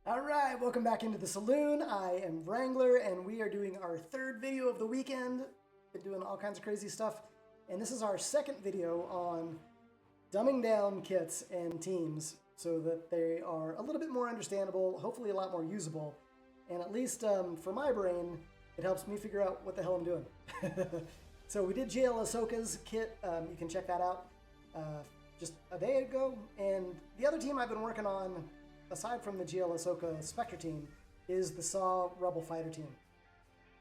Alright, welcome back into the Saloon. I am Wrangler and we are doing our third video of the weekend. Been doing all kinds of crazy stuff. And this is our second video on dumbing down kits and teams so that they are a little bit more understandable, hopefully a lot more usable. And at least for my brain, it helps me figure out what the hell I'm doing. So we did JL Ahsoka's kit. You can check that out just a day ago. And the other team I've been working on, aside from the GL Ahsoka Spectre team, is the Saw Rebel Fighter team.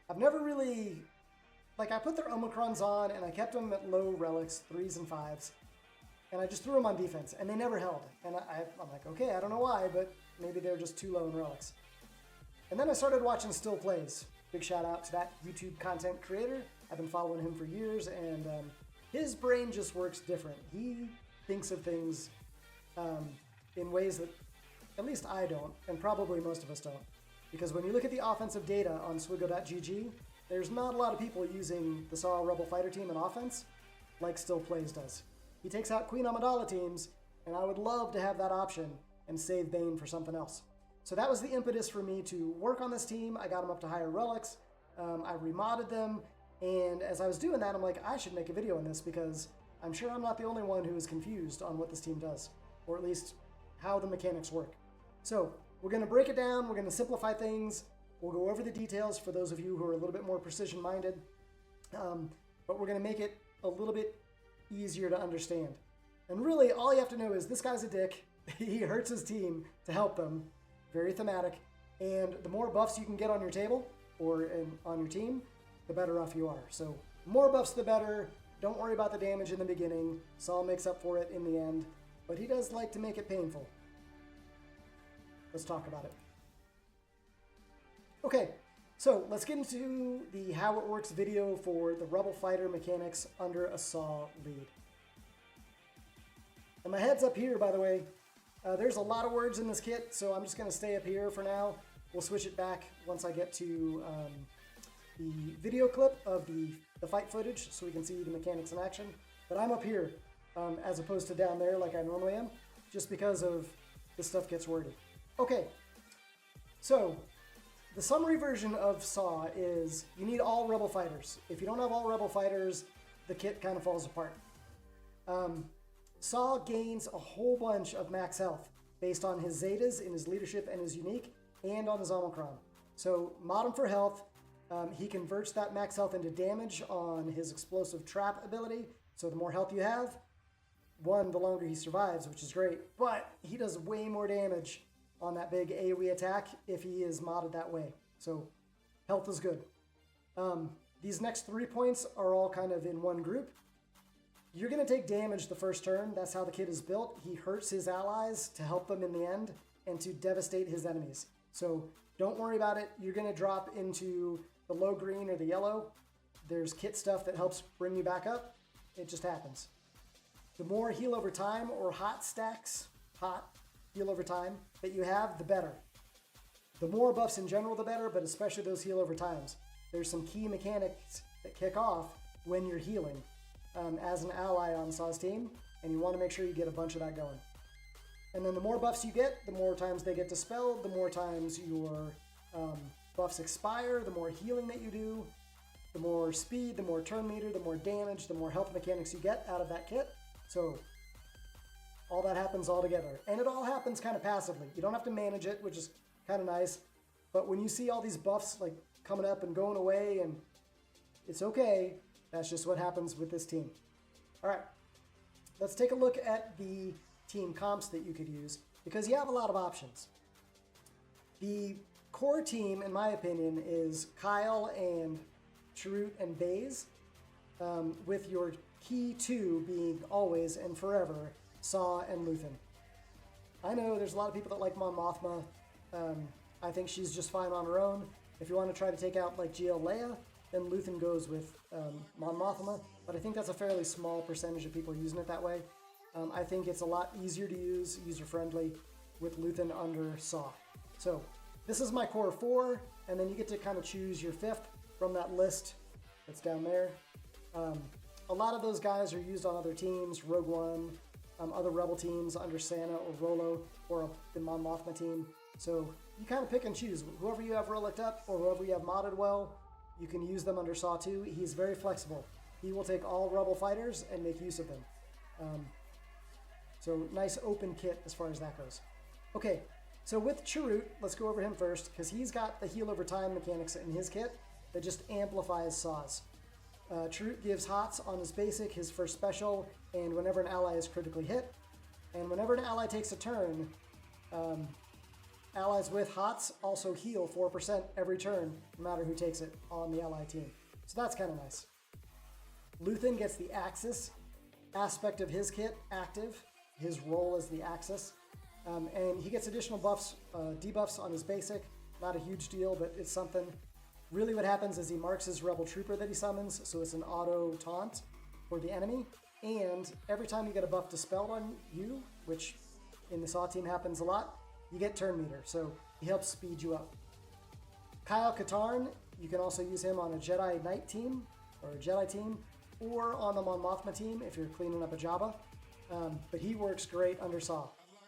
I've never really, I put their Omicrons on and I kept them at low relics, 3s and 5s, and I just threw them on defense and they never held. And I'm like, okay, I don't know why, but maybe they're just too low in relics. And then I started watching Still Plays. Big shout out to that YouTube content creator. I've been following him for years and his brain just works different. He thinks of things in ways that at least I don't, and probably most of us don't. Because when you look at the offensive data on Swiggo.gg, there's not a lot of people using the Saw Rebel Fighter team in offense like Still Plays does. He takes out Queen Amidala teams, and I would love to have that option and save Bane for something else. So that was the impetus for me to work on this team. I got them up to higher relics, I remodded them, and as I was doing that, I'm like, I should make a video on this because I'm sure I'm not the only one who is confused on what this team does, or at least how the mechanics work. So we're going to break it down, we're going to simplify things, we'll go over the details for those of you who are a little bit more precision-minded, but we're going to make it a little bit easier to understand. And really, all you have to know is this guy's a dick, he hurts his team to help them, very thematic, and the more buffs you can get on your table, or on your team, the better off you are. So more buffs the better, don't worry about the damage in the beginning, Saul makes up for it in the end, but he does like to make it painful. Let's talk about it. Okay, so let's get into the how it works video for the Rebel Fighter mechanics under a Saw lead. And my head's up here, by the way. There's a lot of words in this kit, so I'm just going to stay up here for now. We'll switch it back once I get to the video clip of the fight footage so we can see the mechanics in action. But I'm up here as opposed to down there like I normally am, just because of this stuff gets wordy. Okay, so the summary version of Saw is you need all Rebel Fighters. If you don't have all Rebel Fighters, the kit kind of falls apart. Saw gains a whole bunch of max health based on his Zetas in his leadership and his unique, and on his Omicron. So mod him for health. He converts that max health into damage on his explosive trap ability. So the more health you have, the longer he survives, which is great. But he does way more damage on that big AoE attack if he is modded that way. So health is good. These next 3 points are all kind of in one group. You're going to take damage the first turn. That's how the kid is built. He hurts his allies to help them in the end and to devastate his enemies. So don't worry about it. You're going to drop into the low green or the yellow. There's kit stuff that helps bring you back up. It just happens. The more heal over time or hot stacks, heal over time that you have, the better. The more buffs in general, the better, but especially those heal over times. There's some key mechanics that kick off when you're healing as an ally on Saw's team, and you want to make sure you get a bunch of that going. And then the more buffs you get, the more times they get dispelled, the more times your buffs expire, the more healing that you do, the more speed, the more turn meter, the more damage, the more health mechanics you get out of that kit. So all that happens all together. And it all happens kind of passively. You don't have to manage it, which is kind of nice. But when you see all these buffs like coming up and going away, and it's okay, that's just what happens with this team. All right, let's take a look at the team comps that you could use, because you have a lot of options. The core team, in my opinion, is Kyle and Chirrut and Baze, with your key two being always and forever Saw and Luthen. I know there's a lot of people that like Mon Mothma. I think she's just fine on her own. If you want to try to take out like GL Leia, then Luthen goes with Mon Mothma, but I think that's a fairly small percentage of people using it that way. I think it's a lot easier to use, user-friendly, with Luthen under Saw. So this is my core 4, and then you get to kind of choose your 5th from that list that's down there. A lot of those guys are used on other teams, Rogue One, other Rebel teams under Santa or Rolo, or the Mon Mothma team. So you kind of pick and choose. Whoever you have relic up or whoever you have modded well, you can use them under Saw 2. He's very flexible. He will take all Rebel fighters and make use of them. So nice open kit as far as that goes. Okay, so with Chirrut, let's go over him first, because he's got the heal over time mechanics in his kit that just amplifies Saws. Chirrut gives HOTS on his basic, his first special, and whenever an ally is critically hit. And whenever an ally takes a turn, allies with HOTS also heal 4% every turn, no matter who takes it on the ally team. So that's kind of nice. Luthen gets the Axis aspect of his kit active, his role as the Axis. And he gets additional buffs, debuffs on his basic. Not a huge deal, but it's something. Really what happens is he marks his Rebel Trooper that he summons, so it's an auto taunt for the enemy. And every time you get a buff dispelled on you, which in the Saw team happens a lot, you get turn meter, so he helps speed you up. Kyle Katarn, you can also use him on a Jedi Knight team, or a Jedi team, or on the Mon Mothma team if you're cleaning up a Jabba. But he works great under Saw.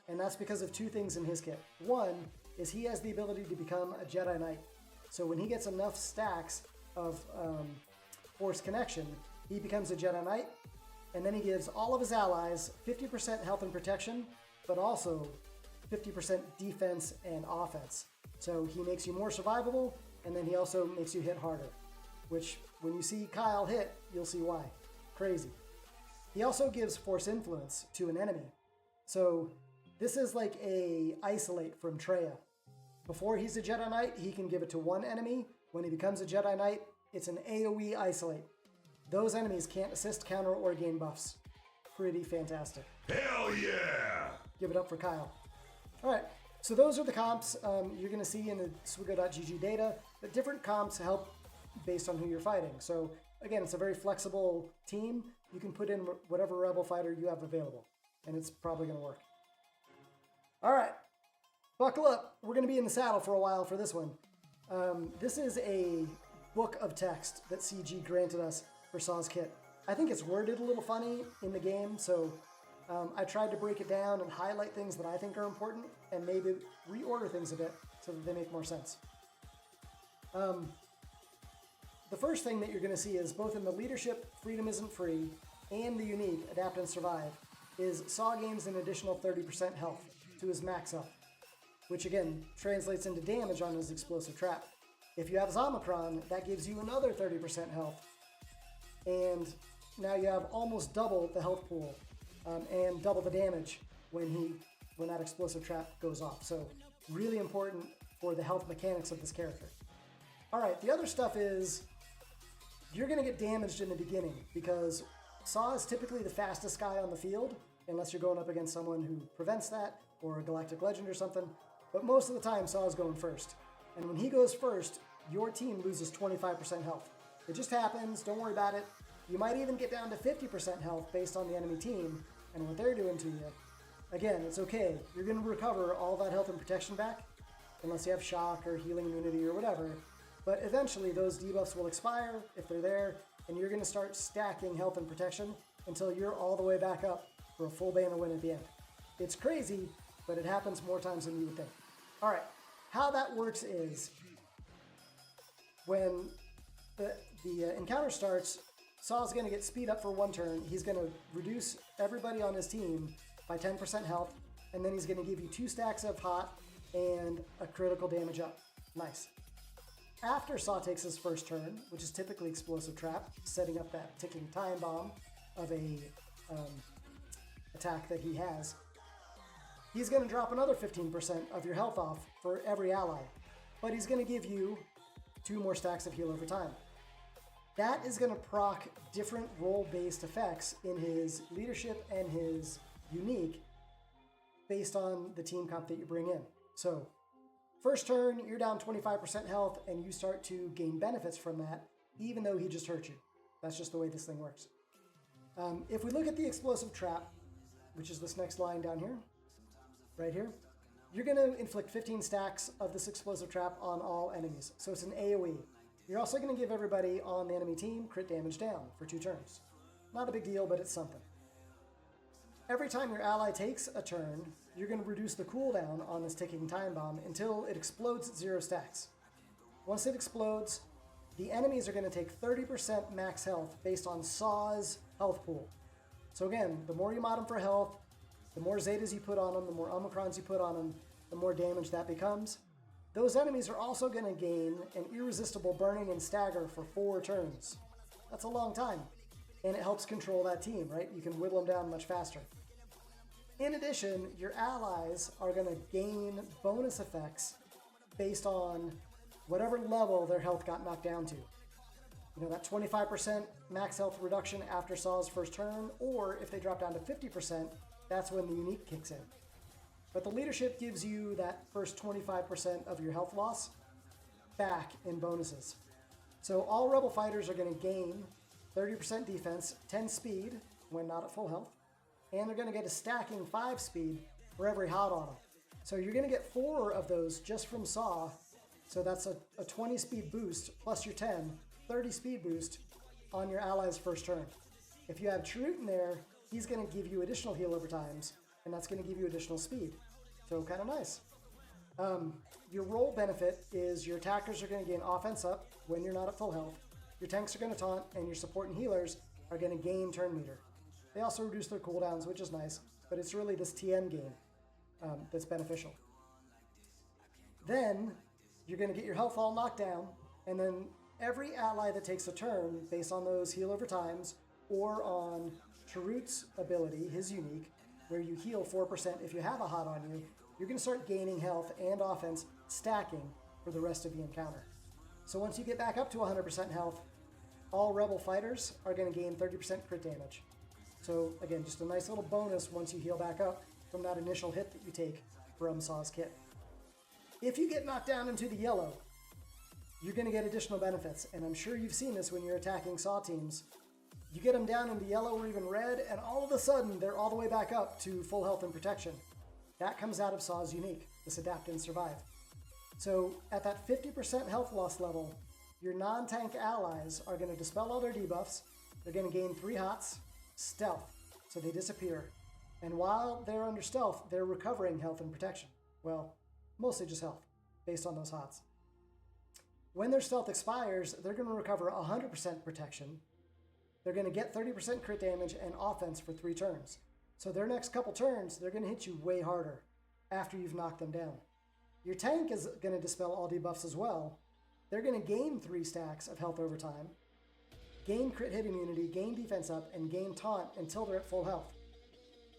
And that's because of two things in his kit. One is he has the ability to become a Jedi Knight. So when he gets enough stacks of Force Connection, he becomes a Jedi Knight. And then he gives all of his allies 50% health and protection, but also 50% defense and offense. So he makes you more survivable, and then he also makes you hit harder. Which, when you see Kyle hit, you'll see why. Crazy. He also gives Force Influence to an enemy. So this is like a isolate from Traya. Before he's a Jedi Knight, he can give it to one enemy. When he becomes a Jedi Knight, it's an AoE isolate. Those enemies can't assist, counter, or gain buffs. Pretty fantastic. Hell yeah! Give it up for Kyle. All right, so those are the comps you're going to see in the Swigo.gg data. The different comps help based on who you're fighting. So again, it's a very flexible team. You can put in whatever Rebel fighter you have available, and it's probably going to work. All right, buckle up. We're going to be in the saddle for a while for this one. This is a book of text that CG granted us for Saw's kit. I think it's worded a little funny in the game, so I tried to break it down and highlight things that I think are important and maybe reorder things a bit so that they make more sense. The first thing that you're going to see is both in the leadership, Freedom Isn't Free, and the unique, Adapt and Survive, is Saw gains an additional 30% health to his max health, which again translates into damage on his explosive trap. If you have Zomicron, that gives you another 30% health, and now you have almost double the health pool and double the damage when that explosive trap goes off. So really important for the health mechanics of this character. All right, the other stuff is you're going to get damaged in the beginning because Saw is typically the fastest guy on the field, unless you're going up against someone who prevents that, or a Galactic Legend or something. But most of the time, Saw is going first. And when he goes first, your team loses 25% health. It just happens, don't worry about it. You might even get down to 50% health based on the enemy team and what they're doing to you. Again, it's okay. You're going to recover all that health and protection back, unless you have shock or healing immunity or whatever. But eventually those debuffs will expire if they're there, and you're going to start stacking health and protection until you're all the way back up for a full banner win at the end. It's crazy, but it happens more times than you would think. All right, how that works is when the encounter starts, Saw's going to get speed up for one turn. He's going to reduce everybody on his team by 10% health, and then he's going to give you 2 stacks of hot and a critical damage up. Nice. After Saw takes his first turn, which is typically explosive trap, setting up that ticking time bomb of a attack that he has, he's going to drop another 15% of your health off for every ally, but he's going to give you 2 more stacks of heal over time. That is going to proc different role-based effects in his leadership and his unique based on the team comp that you bring in. So first turn, you're down 25% health, and you start to gain benefits from that, even though he just hurt you. That's just the way this thing works. If we look at the explosive trap, which is this next line down here, right here, you're going to inflict 15 stacks of this explosive trap on all enemies. So it's an AoE. You're also going to give everybody on the enemy team crit damage down for 2 turns. Not a big deal, but it's something. Every time your ally takes a turn, you're going to reduce the cooldown on this ticking time bomb until it explodes at 0 stacks. Once it explodes, the enemies are going to take 30% max health based on Saw's health pool. So again, the more you mod them for health, the more Zetas you put on them, the more Omicrons you put on them, the more damage that becomes. Those enemies are also going to gain an irresistible burning and stagger for 4 turns. That's a long time. And it helps control that team, right? You can whittle them down much faster. In addition, your allies are going to gain bonus effects based on whatever level their health got knocked down to. You know, that 25% max health reduction after Saw's first turn, or if they drop down to 50%, that's when the unique kicks in. But the leadership gives you that first 25% of your health loss back in bonuses. So all Rebel fighters are going to gain 30% defense, 10 speed when not at full health, and they're going to get a stacking 5 speed for every hot on them. So you're going to get 4 of those just from Saw. So that's a 20 speed boost plus your 10, 30 speed boost on your ally's first turn. If you have Chirrut in there, he's going to give you additional heal over times, and that's going to give you additional speed. So kind of nice. Your role benefit is your attackers are going to gain offense up when you're not at full health. Your tanks are going to taunt, and your support and healers are going to gain turn meter. They also reduce their cooldowns, which is nice, but it's really this TN gain that's beneficial. Then you're going to get your health all knocked down, and then every ally that takes a turn based on those heal over times or on Chirrut's ability, his unique, where you heal 4% if you have a hot on you, you're going to start gaining health and offense stacking for the rest of the encounter. So once you get back up to 100% health, all Rebel fighters are going to gain 30% crit damage. So again, just a nice little bonus once you heal back up from that initial hit that you take from Saw's kit. If you get knocked down into the yellow, you're going to get additional benefits, and I'm sure you've seen this when you're attacking Saw teams. You get them down into yellow or even red, and all of a sudden, they're all the way back up to full health and protection. That comes out of Saw's unique, this Adapt and Survive. So at that 50% health loss level, your non-tank allies are going to dispel all their debuffs. They're going to gain 3 hots, stealth, so they disappear. And while they're under stealth, they're recovering health and protection. Well, mostly just health, based on those hots. When their stealth expires, they're going to recover 100% protection. They're going to get 30% crit damage and offense for 3 turns. So their next couple turns, they're going to hit you way harder after you've knocked them down. Your tank is going to dispel all debuffs as well. They're going to gain 3 stacks of health over time, gain crit hit immunity, gain defense up, and gain taunt until they're at full health.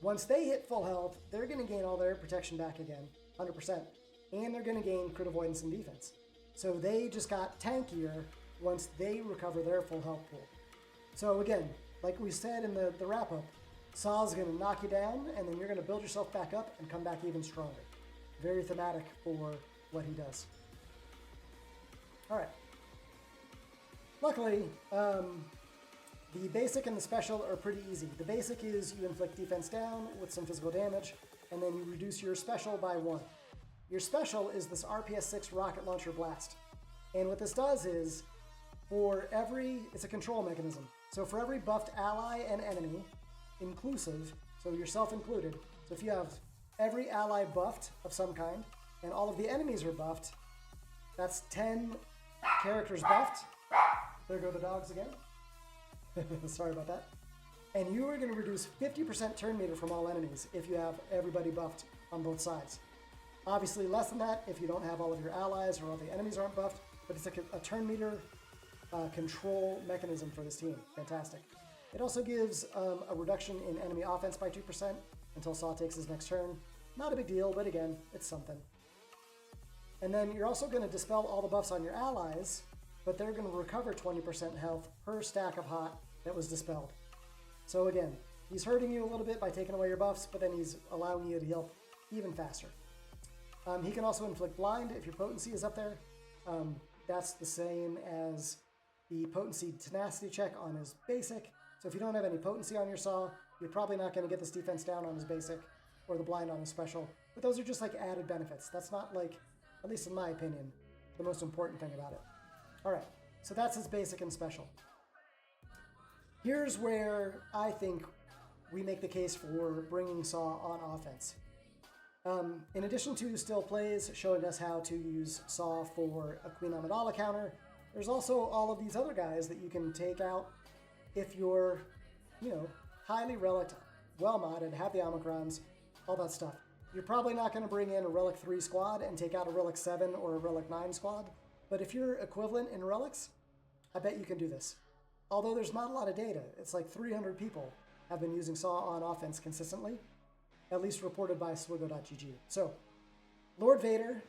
Once they hit full health, they're going to gain all their protection back again, 100%, and they're going to gain crit avoidance and defense. So they just got tankier once they recover their full health pool. So again, like we said in the wrap-up, Saw's going to knock you down, and then you're going to build yourself back up and come back even stronger. Very thematic for what he does. All right. Luckily, the basic and the special are pretty easy. The basic is you inflict defense down with some physical damage, and then you reduce your special by 1. Your special is this RPS-6 rocket launcher blast. And what this does is, it's a control mechanism. So for every buffed ally and enemy, inclusive, so yourself included, so if you have every ally buffed of some kind, and all of the enemies are buffed, that's 10 characters buffed. There go the dogs again. Sorry about that. And you are going to reduce 50% turn meter from all enemies if you have everybody buffed on both sides. Obviously less than that if you don't have all of your allies or all the enemies aren't buffed, but it's like a turn meter control mechanism for this team. Fantastic. It also gives a reduction in enemy offense by 2% until Saw takes his next turn. Not a big deal, but again, it's something. And then you're also going to dispel all the buffs on your allies, but they're going to recover 20% health per stack of hot that was dispelled. So again, he's hurting you a little bit by taking away your buffs, but then he's allowing you to heal even faster. He can also inflict blind if your potency is up there. That's the same as the potency tenacity check on his basic. So if you don't have any potency on your Saw, you're probably not going to get this defense down on his basic or the blind on his special. But those are just like added benefits. That's not like, at least in my opinion, the most important thing about it. All right, so that's his basic and special. Here's where I think we make the case for bringing Saw on offense. In addition to still plays showing us how to use Saw for a Queen Amidala counter, there's also all of these other guys that you can take out if you're, highly relic, well modded, have the Omicrons, all that stuff. You're probably not going to bring in a Relic 3 squad and take out a Relic 7 or a Relic 9 squad, but if you're equivalent in relics, I bet you can do this. Although there's not a lot of data, it's like 300 people have been using Saw on offense consistently, at least reported by Swiggo.gg. So, Lord Vader,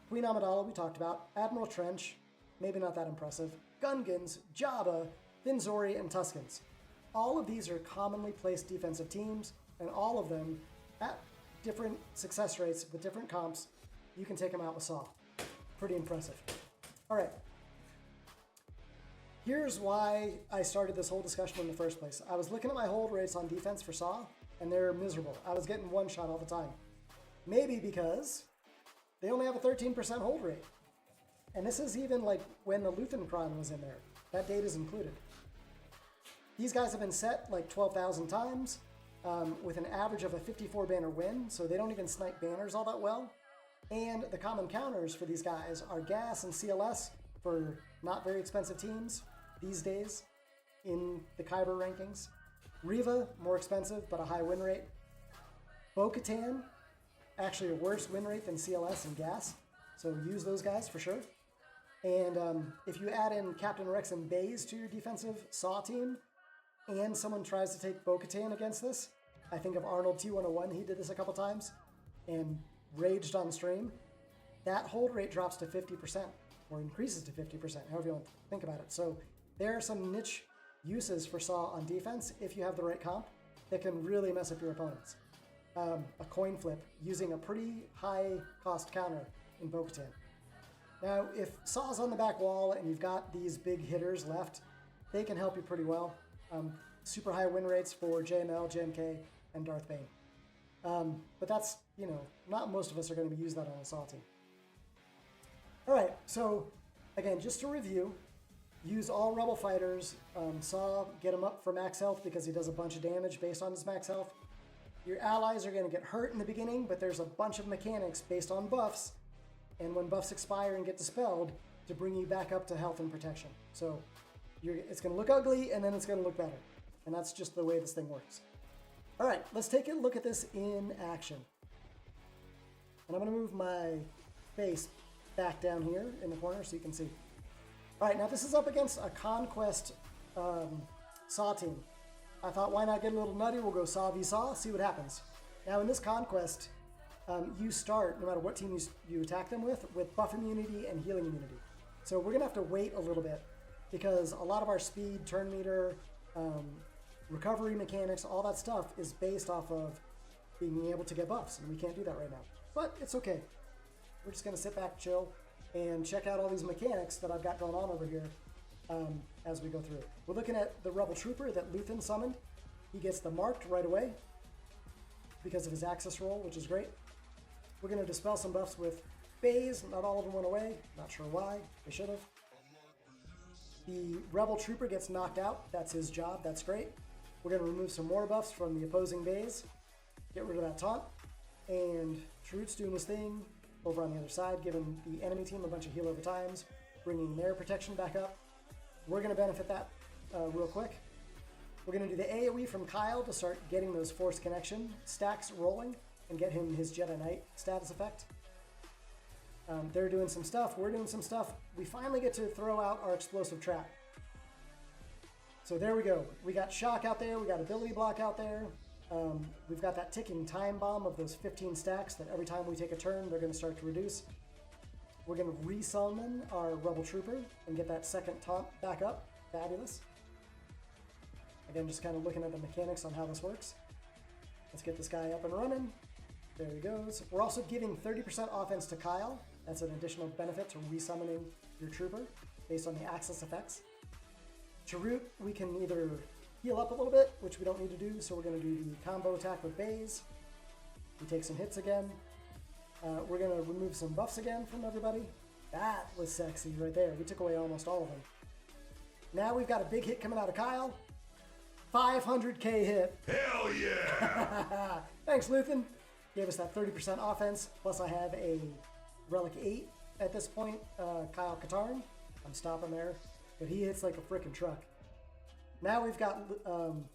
Queen Amidala we talked about, Admiral Trench, maybe not that impressive, Gungans, Jabba, Vinzori, and Tuskens. All of these are commonly placed defensive teams, and all of them, at different success rates with different comps, you can take them out with Saw. Pretty impressive. All right. Here's why I started this whole discussion in the first place. I was looking at my hold rates on defense for Saw, and they're miserable. I was getting one shot all the time. Maybe because they only have a 13% hold rate. And this is even like when the Luthencron was in there. That data is included. These guys have been set like 12,000 times with an average of a 54 banner win, so they don't even snipe banners all that well. And the common counters for these guys are Gas and CLS for not very expensive teams these days in the Kyber rankings. Riva, more expensive, but a high win rate. Bo-Katan, actually a worse win rate than CLS and Gas, so use those guys for sure. And if you add in Captain Rex and Baze to your defensive Saw team, and someone tries to take Bo-Katan against this, I think of Arnold T101, he did this a couple times, and raged on stream, that hold rate drops to 50%, or increases to 50%, however you want to think about it. So there are some niche uses for Saw on defense, if you have the right comp, that can really mess up your opponents. A coin flip using a pretty high cost counter in Bo-Katan. Now, if Saw's on the back wall and you've got these big hitters left, they can help you pretty well. Super high win rates for JML, JMK, and Darth Bane. But that's, not most of us are going to use that on a Saw team. All right, so again, just to review, use all Rebel fighters. Saw, get him up for max health because he does a bunch of damage based on his max health. Your allies are going to get hurt in the beginning, but there's a bunch of mechanics based on buffs, and when buffs expire and get dispelled, to bring you back up to health and protection. So it's going to look ugly, and then it's going to look better. And that's just the way this thing works. All right, let's take a look at this in action. And I'm going to move my face back down here in the corner so you can see. All right, now this is up against a Conquest Saw team. I thought, why not get a little nutty? We'll go Saw v Saw, see what happens. Now in this Conquest, you start, no matter what team you attack them with buff immunity and healing immunity. So we're going to have to wait a little bit because a lot of our speed, turn meter, recovery mechanics, all that stuff is based off of being able to get buffs, and we can't do that right now. But it's okay. We're just going to sit back, chill, and check out all these mechanics that I've got going on over here as we go through. We're looking at the Rebel Trooper that Luthen summoned. He gets the marked right away because of his access roll, which is great. We're going to dispel some buffs with Baze. Not all of them went away. Not sure why. They should have. The Rebel Trooper gets knocked out. That's his job. That's great. We're going to remove some more buffs from the opposing Baze. Get rid of that taunt. And Shrewd's doing his thing over on the other side, giving the enemy team a bunch of heal over times, bringing their protection back up. We're going to benefit that real quick. We're going to do the AoE from Kyle to start getting those Force Connection stacks rolling and get him his Jedi Knight status effect. They're doing some stuff. We're doing some stuff. We finally get to throw out our explosive trap. So there we go. We got shock out there. We got ability block out there. We've got that ticking time bomb of those 15 stacks that every time we take a turn, they're going to start to reduce. We're going to resummon our Rebel Trooper and get that second taunt back up. Fabulous. Again, just kind of looking at the mechanics on how this works. Let's get this guy up and running. There he goes. We're also giving 30% offense to Kyle. That's an additional benefit to resummoning your trooper based on the access effects. Chirrut, we can either heal up a little bit, which we don't need to do, so we're going to do the combo attack with Baze. We take some hits again. We're going to remove some buffs again from everybody. That was sexy right there. We took away almost all of them. Now we've got a big hit coming out of Kyle. 500k hit. Hell yeah! Thanks, Luthen. Gave us that 30% offense. Plus, I have a Relic 8 at this point. Kyle Katarn. I'm stopping there. But he hits like a freaking truck. Now we've got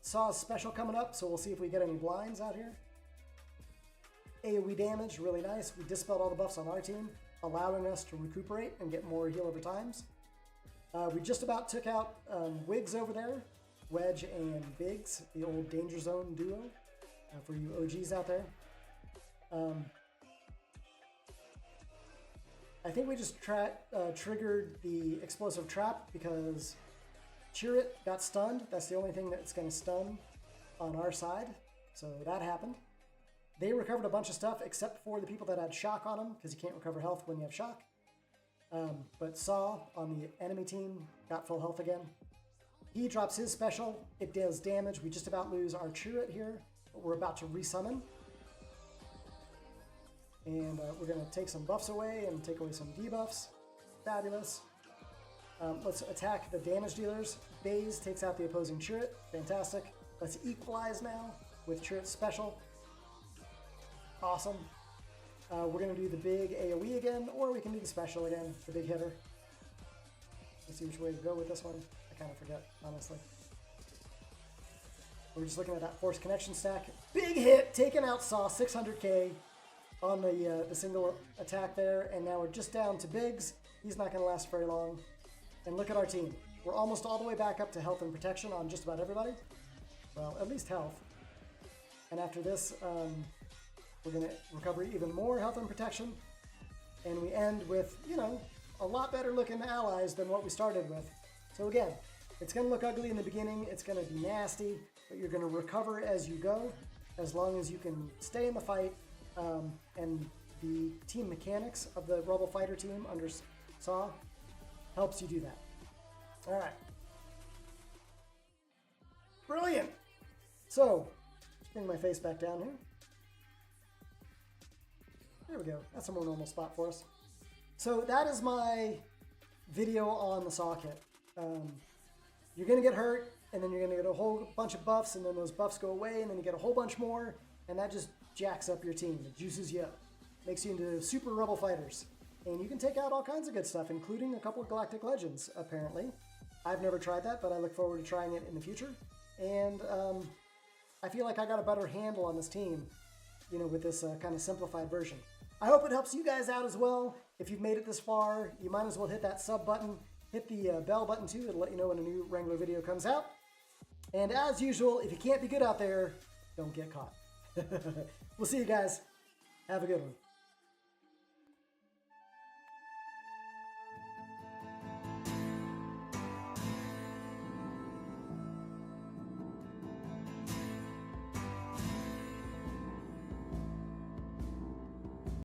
Saw's special coming up, so we'll see if we get any blinds out here. AoE damage, really nice. We dispelled all the buffs on our team, allowing us to recuperate and get more heal over times. We just about took out Wigs over there. Wedge and Biggs, the old Danger Zone duo, for you OGs out there. I think we just triggered the explosive trap because Chirrut got stunned. That's the only thing that's going to stun on our side. So that happened. They recovered a bunch of stuff except for the people that had shock on them because you can't recover health when you have shock. But Saw on the enemy team got full health again. He drops his special. It deals damage. We just about lose our Chirrut here, but we're about to resummon. And we're going to take some buffs away and take away some debuffs. Fabulous. Let's attack the damage dealers. Baze takes out the opposing Chirrut. Fantastic. Let's equalize now with Chirrut's special. Awesome. We're going to do the big AoE again, or we can do the special again, the big hitter. Let's see which way to go with this one. I kind of forget, honestly. We're just looking at that force connection stack. Big hit, taking out Saw, 600k on the single attack there, and now we're just down to Biggs. He's not going to last very long. And look at our team. We're almost all the way back up to health and protection on just about everybody. Well, at least health. And after this, we're going to recover even more health and protection. And we end with, you know, a lot better looking allies than what we started with. So again, it's going to look ugly in the beginning. It's going to be nasty, but you're going to recover as you go, as long as you can stay in the fight. And the team mechanics of the Rebel Fighter team under Saw helps you do that. All right. Brilliant. So, let's bring my face back down here. There we go. That's a more normal spot for us. So that is my video on the Saw kit. You're going to get hurt, and then you're going to get a whole bunch of buffs, and then those buffs go away, and then you get a whole bunch more, and that just jacks up your team. It juices you up. Makes you into super Rebel fighters. And you can take out all kinds of good stuff, including a couple of Galactic Legends, apparently. I've never tried that, but I look forward to trying it in the future. And I feel like I got a better handle on this team, you know, with this kind of simplified version. I hope it helps you guys out as well. If you've made it this far, you might as well hit that sub button. Hit the bell button too. It'll let you know when a new Wrangler video comes out. And as usual, if you can't be good out there, don't get caught. We'll see you guys. Have a good one.